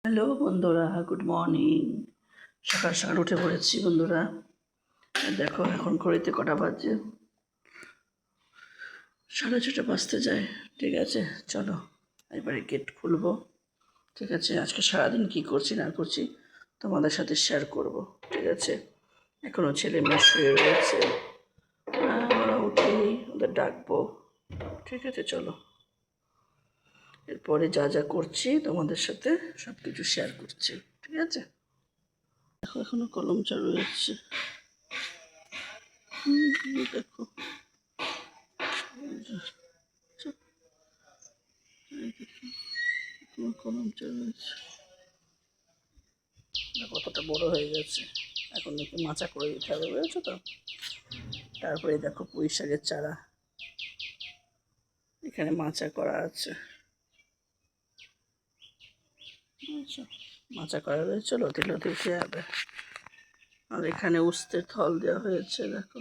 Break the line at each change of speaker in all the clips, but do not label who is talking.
Hello বন্ধুরা, good morning. সকাল সকাল উঠে পড়েছি বন্ধুরা। দেখো এখন ঘড়িতে কটা বাজে, 6:30 বাজতে যায়। ঠিক আছে, চলো এবারে গেট খুলবো। ঠিক আছে, আজকে সারাদিন কী করছি না করছি তোমাদের সাথে শেয়ার করব। ঠিক আছে, এখনও ছেলে মেয়ে শুয়ে রয়েছে, ওরা উঠেই ওদের ডাকবো। ঠিক আছে, চলো এরপরে যা যা করছি তোমাদের সাথে সব কিছু শেয়ার করছি। ঠিক আছে, দেখো এখনো কলম চালু রয়েছে। দেখো কলম চালু রয়েছে, কতটা বড় হয়ে গেছে। এখন নাকি মাচা করে দিতে হবে, বুঝেছো তো। তারপরে দেখো পুঁই শাকের চারা, এখানে মাচা করা আছে। মাচা করা রয়েছে, লতি লতি খেয়ে যাবে। আর এখানে উস্তের থল দেওয়া হয়েছে, দেখো।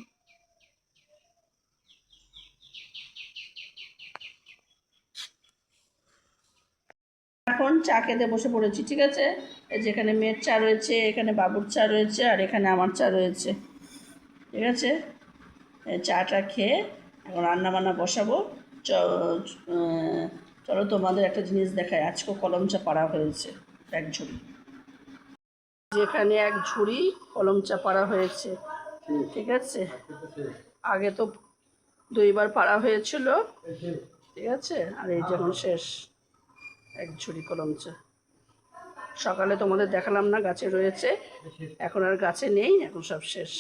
এখন চা খেতে বসে পড়েছি। ঠিক আছে, এই যেখানে মেয়ের চা রয়েছে, এখানে বাবুর চা রয়েছে, আর এখানে আমার চা রয়েছে। ঠিক আছে, চাটা খেয়ে এখন রান্নাবান্না বসাবো। চলো তোমাদের একটা জিনিস দেখায়। আজকে কলম চা পাড়া হয়েছে এক ঝুড়ি, যেখানে এক ঝুড়ি কলম চা পাড়া হয়েছে। ঠিক আছে, আগে তো 2বার পাড়া হয়েছিল। ঠিক আছে, আর এই যখন শেষ এক ঝুড়ি কলম চা। সকালে তোমাদের দেখালাম না, গাছে রয়েছে, এখন আর গাছে নেই, এখন সব শেষ।